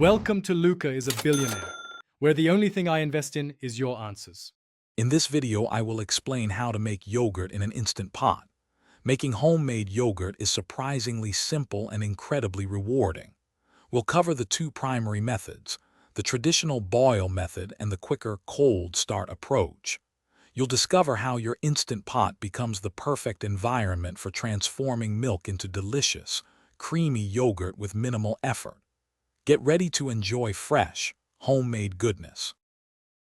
Welcome to Luca is a Billionaire, where the only thing I invest in is your answers. In this video, I will explain how to make yogurt in an instant pot. Making homemade yogurt is surprisingly simple and incredibly rewarding. We'll cover the two primary methods, the traditional boil method and the quicker cold start approach. You'll discover how your instant pot becomes the perfect environment for transforming milk into delicious, creamy yogurt with minimal effort. Get ready to enjoy fresh, homemade goodness.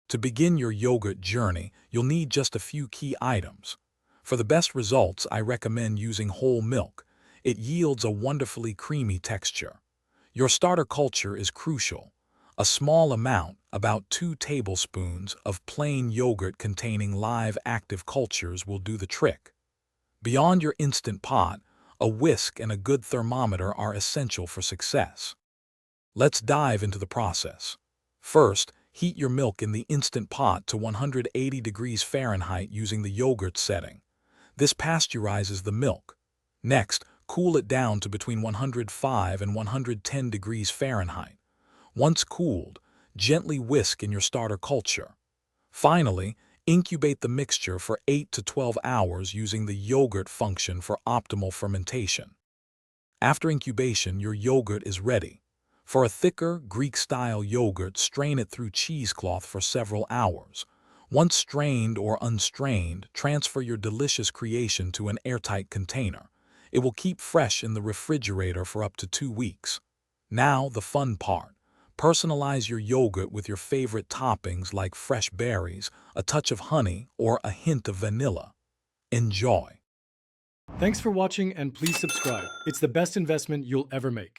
To begin your yogurt journey, you'll need just a few key items. For the best results, I recommend using whole milk. It yields a wonderfully creamy texture. Your starter culture is crucial. A small amount, about 2 tablespoons, of plain yogurt containing live active cultures will do the trick. Beyond your instant pot, a whisk and a good thermometer are essential for success. Let's dive into the process. First, heat your milk in the instant pot to 180 degrees Fahrenheit using the yogurt setting. This pasteurizes the milk. Next, cool it down to between 105 and 110 degrees Fahrenheit. Once cooled, gently whisk in your starter culture. Finally, incubate the mixture for 8 to 12 hours using the yogurt function for optimal fermentation. After incubation, your yogurt is ready. For a thicker, Greek-style yogurt, strain it through cheesecloth for several hours. Once strained or unstrained, transfer your delicious creation to an airtight container. It will keep fresh in the refrigerator for up to 2 weeks. Now, the fun part. Personalize your yogurt with your favorite toppings like fresh berries, a touch of honey, or a hint of vanilla. Enjoy! Thanks for watching and please subscribe. It's the best investment you'll ever make.